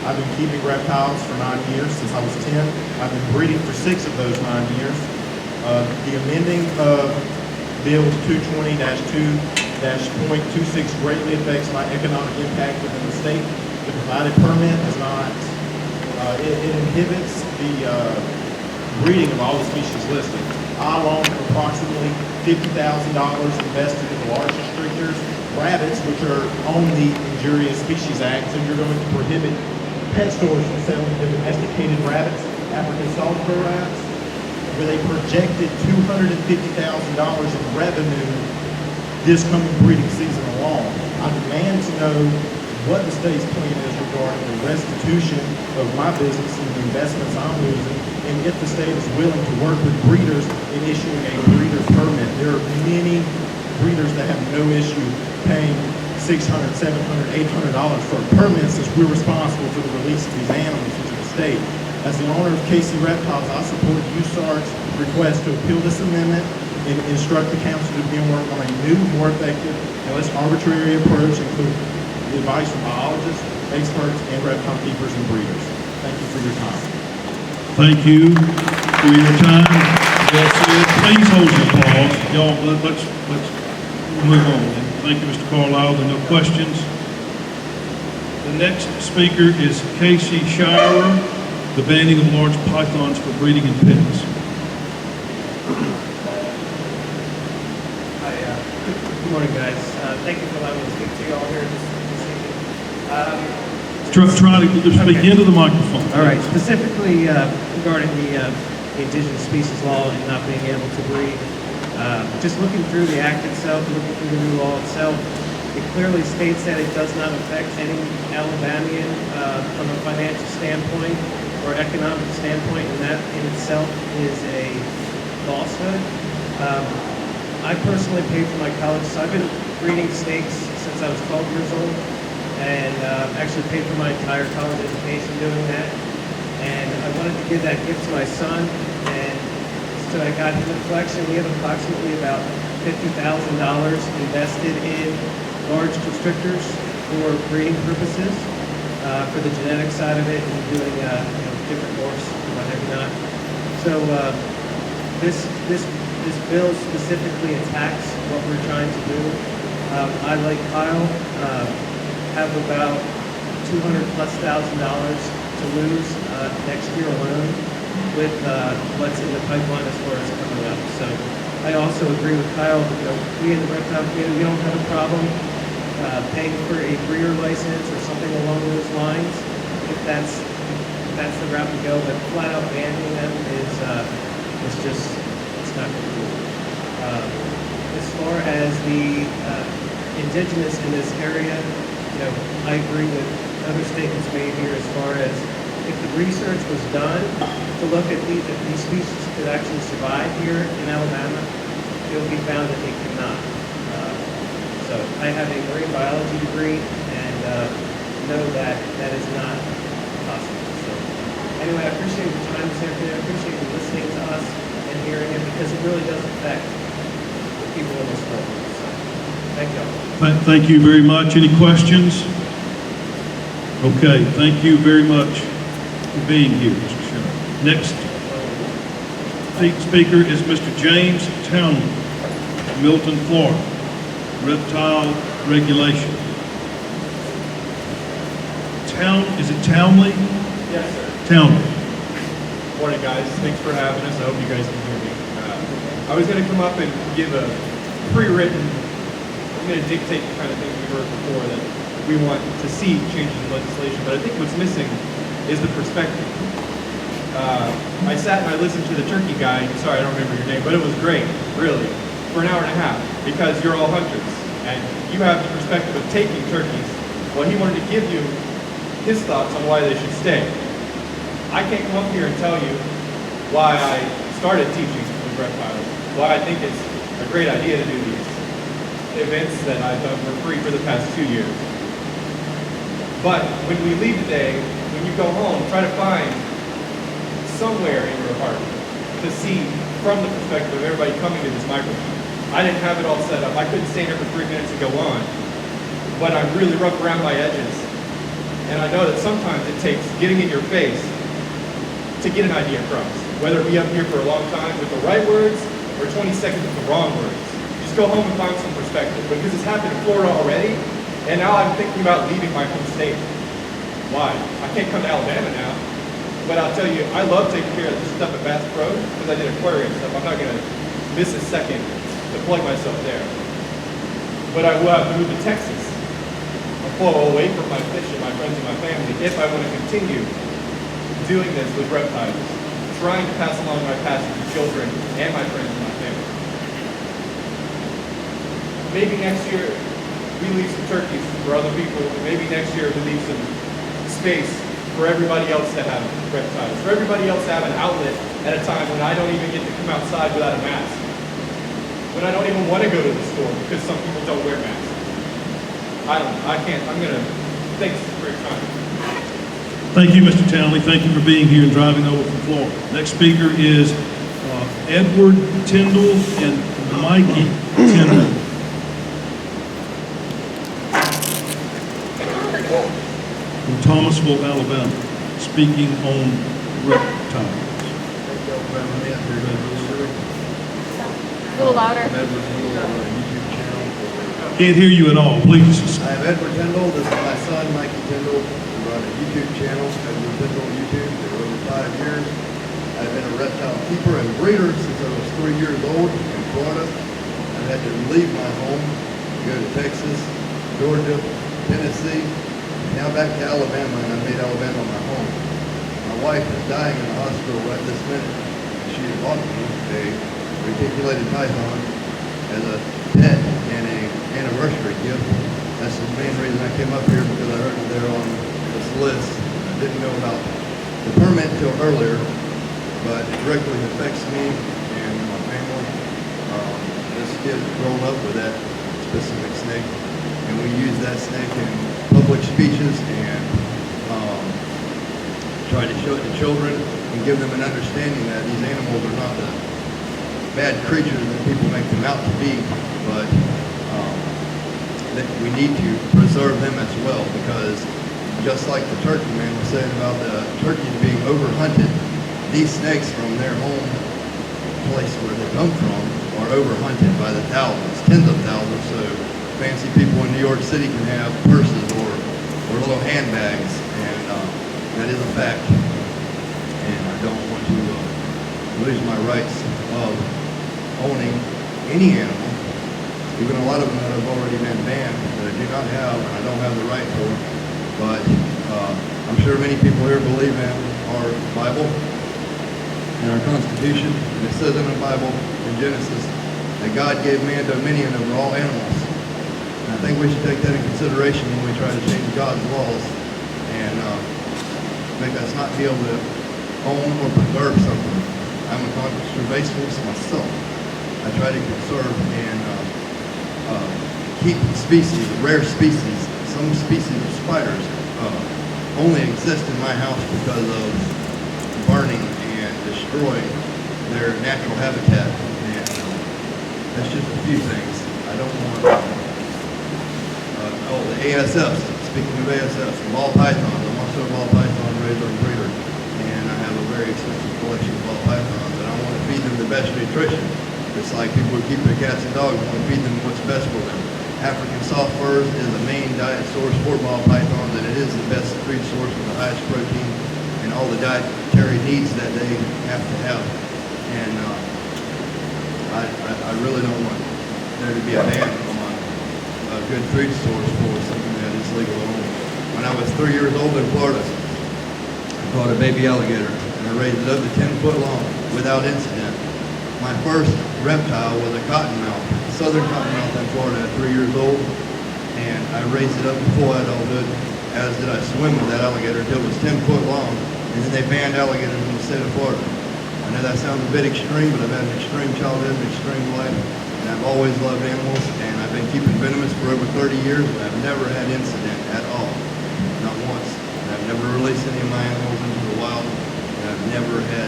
I've been keeping reptiles for 9 years, since I was 10. I've been breeding for 6 of those 9 years. The amending of Bill 220-2-.26 greatly affects my economic impact within the state. The provided permit is not, it inhibits the breeding of all the species listed. I alone have approximately $50,000 invested in the large restrictors, rabbits, which are on the Injurious Species Act, so you're going to prohibit pet stores from selling the domesticated rabbits, African salt-fur rats, where they projected $250,000 in revenue this coming breeding season alone. I demand to know what the state's plan is regarding the restitution of my business and the investments I'm losing, and if the state is willing to work with breeders in issuing a breeder's permit. There are many breeders that have no issue paying $600, $700, $800 for a permit, since we're responsible for the release of these animals into the state. As the owner of KC Reptiles, I support USAR's request to appeal this amendment and instruct the council to begin work on a new, more effective, and less arbitrary approach, including the advice from biologists, experts, and reptile keepers and breeders. Thank you for your time. Thank you for your time. Well said. Please hold your applause. Y'all, let's move on. Thank you, Mr. Carlisle. There are no questions. The next speaker is Casey Shirer, the banning of large pythons for breeding in pens. Hi, good morning, guys. Thank you for allowing me to speak to you all here this evening. Try to speak into the microphone. All right, specifically regarding the indigenous species law and not being able to breed. Just looking through the act itself, looking through the new law itself, it clearly states that it does not affect any Alabamian from a financial standpoint or economic standpoint, and that in itself is a falsehood. I personally paid for my college, so I've been breeding snakes since I was 12 years old, and actually paid for my entire college education doing that. And I wanted to give that gift to my son, and so I got him a collection. We have approximately about $50,000 invested in large constrictors for breeding purposes, for the genetic side of it, and doing different morphs and what have you not. So this bill specifically attacks what we're trying to do. I, like Kyle, have about $200,000+ to lose next year alone with what's in the pipeline as far as coming up. So I also agree with Kyle. We in the reptile community, we don't have a problem paying for a breeder license or something along those lines if that's the route we go. But flat out banning them is it's not cool. As far as the indigenous in this area, I agree with other statements made here as far as if the research was done to look at if these species could actually survive here in Alabama, it will be found that they cannot. So I have a marine biology degree and know that that is not possible. So anyway, I appreciate your time this afternoon. I appreciate you listening to us and hearing it, because it really does affect the people in this world. So thank you all. Thank you very much. Any questions? Okay, thank you very much for being here, Mr. Sheriff. Next speaker is Mr. James Townley, Milton, Florida, reptile regulation. Is it Townley? Yes, sir. Townley. Morning, guys. Thanks for having us. I hope you guys can hear me. I was going to come up and give a pre-written, I'm going to dictate the kind of things we heard before that we want to see changes in legislation, but I think what's missing is the perspective. I sat and I listened to the turkey guy, sorry I don't remember your name, but it was great, really, for an hour and a half, because you're all hunters, and you have the perspective of taking turkeys. Well, he wanted to give you his thoughts on why they should stay. I can't come up here and tell you why I started teaching with reptiles, why I think it's a great idea to do these events that I've done for free for the past 2 years. But when we leave today, when you go home, try to find somewhere in your heart to see from the perspective of everybody coming to this microphone. I didn't have it all set up. I couldn't stand here for 3 minutes and go on, but I'm really rough around my edges. And I know that sometimes it takes getting in your face to get an idea across. Whether it be up here for a long time with the right words or 20 seconds with the wrong words. Just go home and find some perspective, because it's happened in Florida already, and now I'm thinking about leaving my home state. Why? I can't come to Alabama now, but I'll tell you, I love taking care of this stuff at Bass Pro because I did aquarium stuff. I'm not going to miss a second to plug myself there. But I will have to move to Texas. I'll pull away from my fishing, my friends and my family, if I want to continue doing this with reptiles, trying to pass along my passion to children and my friends and my family. Maybe next year we leave some turkeys for other people. Maybe next year we leave some space for everybody else to have reptiles, for everybody else to have an outlet at a time when I don't even get to come outside without a mask. When I don't even want to go to the store because some people don't wear masks. I can't, thanks for your time. Thank you, Mr. Townley. Thank you for being here and driving over from Florida. Next speaker is Edward Tyndall and Mikey Tyndall. From Thomasville, Alabama, speaking on reptiles. A little louder. Can't hear you at all. Please. I am Edward Tyndall. This is my son, Mikey Tyndall. We run a YouTube channel, Edward Tyndall YouTube, for over 5 years. I've been a reptile keeper and breeder since I was 3 years old in Florida. I had to leave my home to go to Texas, Georgia, Tennessee, now back to Alabama, and I made Alabama my home. My wife is dying in the hospital right this minute. She bought me a reticulated python as a pet and a anniversary gift. That's the main reason I came up here, because I heard that they're on this list. I didn't know about the permit until earlier, but it directly affects me and my family. This kid has grown up with that specific snake, and we use that snake in public speeches and try to show it to children and give them an understanding that these animals are not the bad creatures that people make them out to be, but that we need to preserve them as well, because just like the turkey man was saying about the turkeys being overhunted, these snakes from their home place where they come from are overhunted by the thousands, tens of thousands. So fancy people in New York City can have purses or little handbags, and that is a fact. And I don't want to lose my rights of owning any animal, even a lot of them that have already been banned that I do not have and I don't have the right for. But I'm sure many people here believe in our Bible and our Constitution. And it says in the Bible, in Genesis, that God gave man dominion over all animals. And I think we should take that in consideration when we try to change God's laws and make us not be able to own or preserve something. I'm a conservationist myself. I try to conserve and keep species, rare species. Some species of spiders only exist in my house because of burning and destroying their natural habitat. And that's just a few things. I don't want the ASFs, speaking of ASFs, ball pythons. I'm also a ball python raiser and breeder, and I have a very extensive collection of ball pythons, and I want to feed them the best nutrition. It's like people who keep their cats and dogs, want to feed them what's best for them. African soft furs is the main diet source for ball pythons, and it is the best food source with the highest protein and all the dietary needs that they have to have. And I really don't want there to be a ban on a good food source for something that is legal at home. When I was 3 years old in Florida, I caught a baby alligator, and I raised it up to 10 foot long without incident. My first reptile was a cottonmouth, southern cottonmouth in Florida at 3 years old, and I raised it up to full adulthood, as did I swim with that alligator until it was 10 foot long, and then they banned alligators in the state of Florida. I know that sounds a bit extreme, but I've had an extreme childhood, an extreme life, and I've always loved animals, and I've been keeping venomous for over 30 years, and I've never had incident at all, not once. And I've never released any of my animals into the wild, and I've never had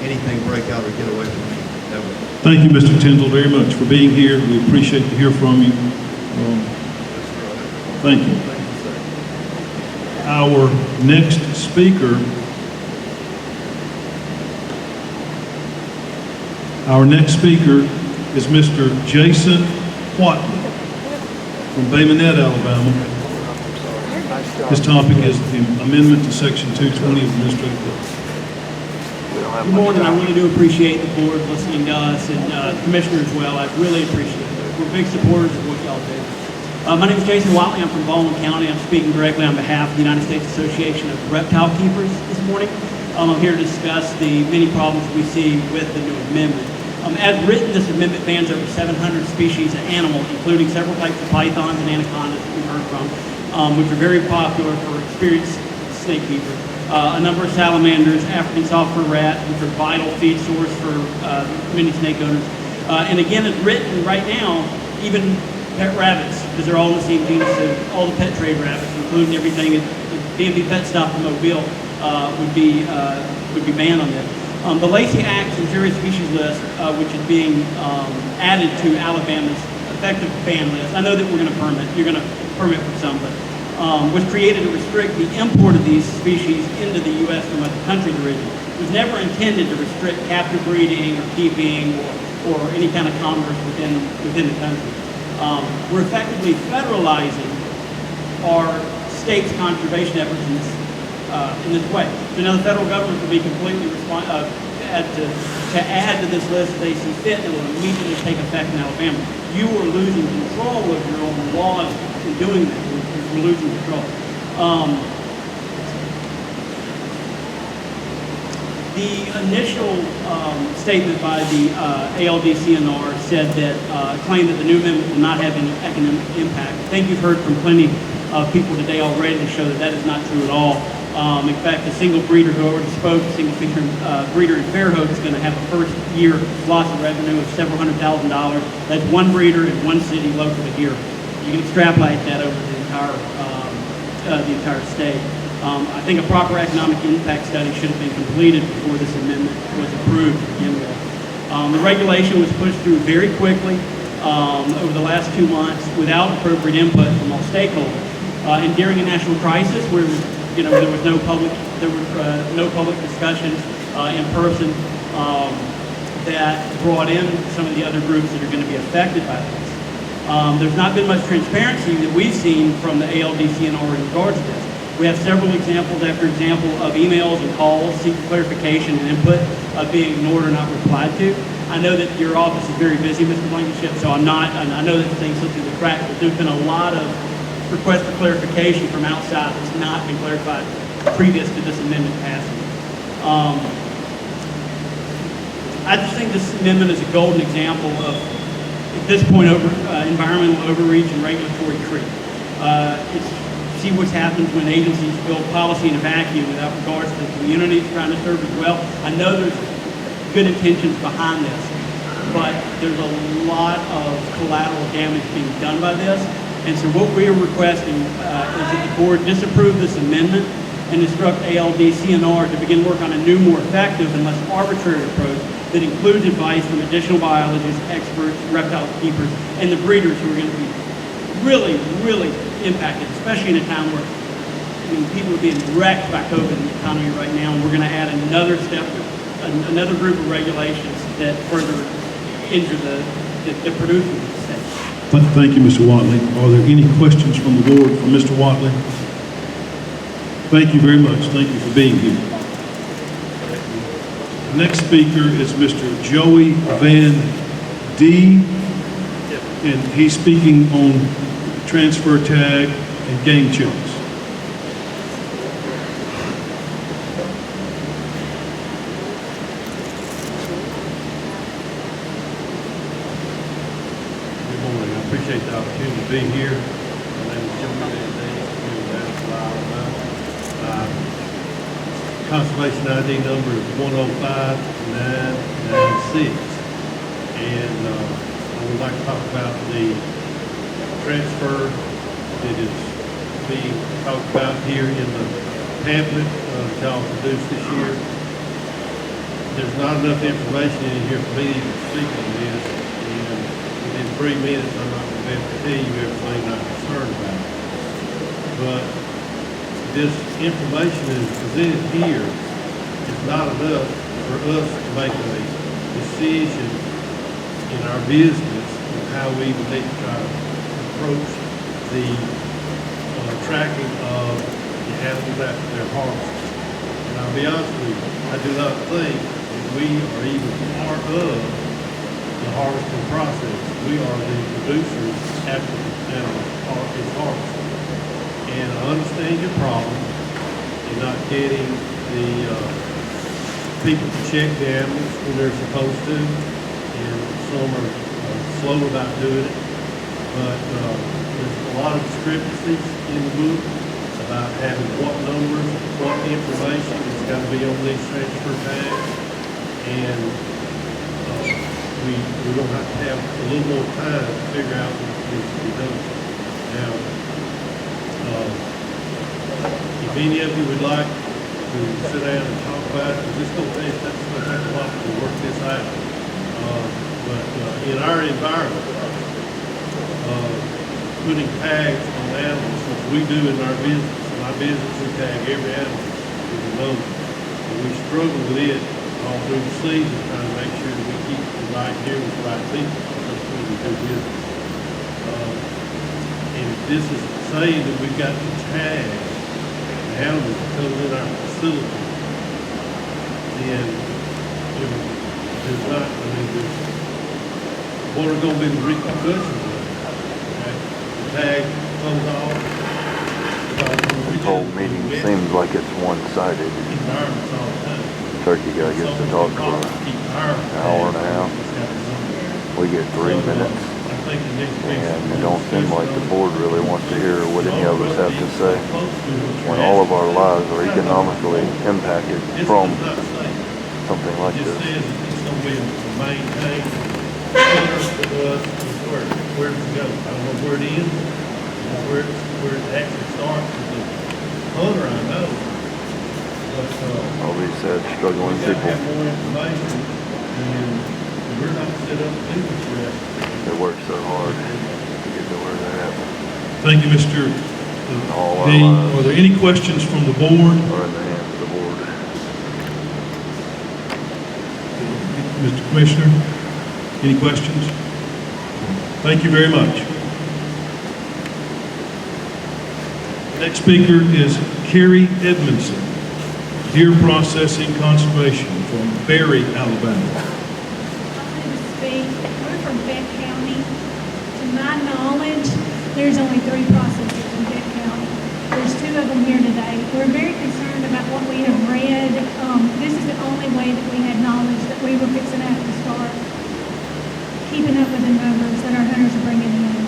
anything break out or get away from me, ever. Thank you, Mr. Tyndall, very much for being here. We appreciate to hear from you. Thank you. Thank you, sir. Our next speaker is Mr. Jason Watley from Bay Minette, Alabama. His topic is the amendment to Section 220 of the Administrative Code. Good morning. I really do appreciate the board listening to us and the commissioner as well. I really appreciate it. We're big supporters of what y'all do. My name is Jason Watley. I'm from Baldwin County. I'm speaking directly on behalf of the United States Association of Reptile Keepers this morning. I'm here to discuss the many problems we see with the new amendment. As written, this amendment bans over 700 species of animals, including several types of pythons and anacondas that we've heard from, which are very popular for experienced snake keepers. A number of salamanders, African softfur rats, which are vital feed source for many snake owners. And again, it's written right now, even pet rabbits, because they're all in the same genus as all the pet trade rabbits, including everything at the DMV Pet Stop in Mobile, would be banned on this. The Lacey Act Interior Species List, which is being added to Alabama's effective ban list. I know that we're going to permit. You're going to permit for some, but was created to restrict the import of these species into the U.S. from other countries of origin. It was never intended to restrict captive breeding or keeping or any kind of commerce within the country. We're effectively federalizing our state's conservation efforts in this way. So now the federal government will be completely to add to this list if they see fit, and it will immediately take effect in Alabama. You are losing control of your own laws in doing that. We're losing control. The initial statement by the ALDCNR said that claimed that the new amendment will not have any economic impact. I think you've heard from plenty of people today already to show that that is not true at all. In fact, the single breeder who already spoke, the single feature breeder in Fairhope is going to have a first year loss of revenue of several $100,000. That's one breeder in one city locally here. You can extrapolate that over the entire state. I think a proper economic impact study should have been completed before this amendment was approved to begin with. The regulation was pushed through very quickly over the last 2 months without appropriate input from all stakeholders. And during a national crisis where there was no public discussions in person that brought in some of the other groups that are going to be affected by this. There's not been much transparency that we've seen from the ALDCNR in regards to this. We have several example after example of emails and calls seeking clarification and input being ignored or not replied to. I know that your office is very busy, Mr. Blankenship, so I know that things slip through the cracks, but there's been a lot of requests for clarification from outside that's not been clarified previous to this amendment passing. I just think this amendment is a golden example of, at this point, environmental overreach and regulatory creep. See what's happened when agencies build policy in a vacuum without regards to the community it's trying to serve as well. I know there's good intentions behind this, but there's a lot of collateral damage being done by this. And so what we are requesting is that the board disapprove this amendment and instruct ALDCNR to begin work on a new, more effective and less arbitrary approach that includes advice from additional biologists, experts, reptile keepers, and the breeders who are going to be really, really impacted, especially in a time where people are being wrecked by COVID in the economy right now, and we're going to add another step, another group of regulations that further injure the producers of the state. Thank you, Mr. Watley. Are there any questions from the board for Mr. Watley? Thank you very much. Thank you for being here. The next speaker is Mr. Joey Van D. And he's speaking on transfer tag and game chills. Good morning. I appreciate the opportunity to be here. My name is Joey Van D. I'm down from Alabama. Conservation ID number is 105996. And I would like to talk about the transfer that is being talked about here in the pamphlet that y'all produced this year. There's not enough information in here for me to even speak on this, and within 3 minutes I'm not going to be able to tell you everything I'm concerned about. But this information is presented here is not enough for us to make a decision in our business on how we would need to try to approach the tracking of the animals after they're harvested. And I'll be honest with you, I do not think that we are even part of the harvesting process. We are the producers after the animal is harvested. And I understand your problem in not getting the people to check the animals when they're supposed to, and some are slow about doing it. But there's a lot of discrepancies in the book about having what numbers, what information is got to be on these transfer tags. And we're going to have to have a little more time to figure out what needs to be done. Now, if any of you would like to sit down and talk about it, because it's going to take a lot to work this out. But in our environment, putting tags on animals, which we do in our business. In our business, we tag every animal with a number. And we struggle with it all through the season, trying to make sure that we keep the right here with the right people. That's when we do business. And if this is saying that we've got to tag the animals that come in our facility, then there's not, what are going to be the repercussions of it? Okay? The tag comes off. This whole meeting seems like it's one-sided. Environments all the time. Turkey guy gets to talk for an hour and a half. We get 3 minutes. And it don't seem like the board really wants to hear what any of us have to say when all of our lives are economically impacted from something like It just this. says it's going to be maintained. Where does it go? I don't know where it ends. Where it actually starts with the hunter, I know. But All these sad, struggling we got to people. have more information, and we're not set up to do this yet. They work so hard to get to where they're at. Thank you, Mr. All our Dean. lives Are there any questions from the board? are in the hands of the board. Mr. Commissioner, any questions? Thank you very much. Next speaker is Kerry Edmondson, Deer Processing Conservation from Berry, Alabama. We're from Beck County. To my knowledge, there's only 3 processors in Beck County. There's 2 of them here today. We're very concerned about what we have read. This is the only way that we had knowledge that we were fixing to have to start keeping up with the numbers that our hunters are bringing in.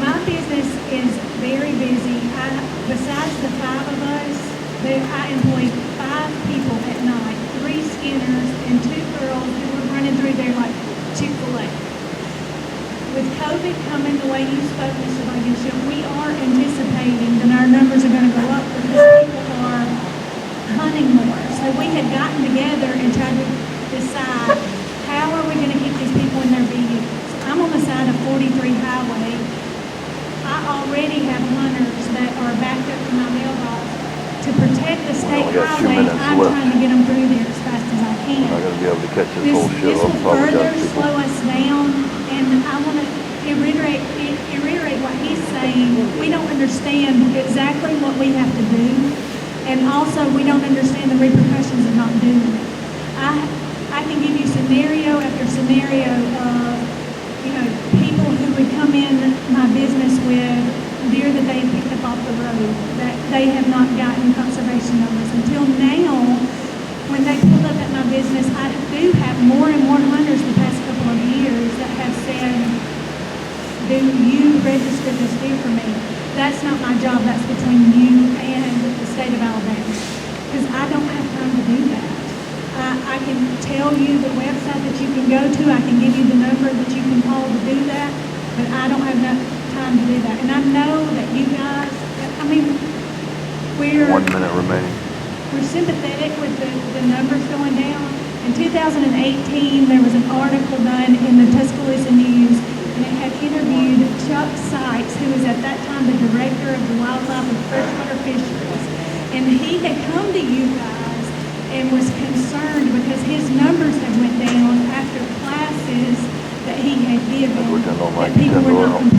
My business is very busy. Besides the 5 of us, I employ 5 people at night, 3 skinners and 2 girls who were running through there like Chick-fil-A. With COVID coming the way you spoke, Mr. Blankenship, we are anticipating that our numbers are going to go up because people are hunting more. So we had gotten together and tried to decide how are we going to keep these people in their vehicles. I'm on the side of 43 Highway. I already have hunters that are backed up to my mailbox. To protect the state We got 2 highways, minutes I'm left. trying to get them through there as fast as I can. We're not going to be able to catch this This whole show. will I'm probably further got people. slow us down, and I want to reiterate what he's saying. We don't understand exactly what we have to do, and also we don't understand the repercussions of not doing it. I can give you scenario after scenario of, people who would come in my business with deer that they picked up off the road, that they have not gotten conservation numbers. Until now, when they pulled up at my business, I do have more and more hunters the past couple of years that have said, do you register this deer for me? That's not my job, that's between you and the state of Alabama. Because I don't have time to do that. I can tell you the website that you can go to, I can give you the number that you can call to do that, but I don't have enough time to do that. And I know that you guys, we're 1 minute remaining. we're sympathetic with the numbers going down. In 2018, there was an article done in the Tuscaloosa News, and it had interviewed Chuck Sykes, who was at that time the director of the Wildlife and Freshwater Fisheries. And he had come to you guys and was concerned because his numbers had went down after classes that he had given, Which I don't like that people to were not tell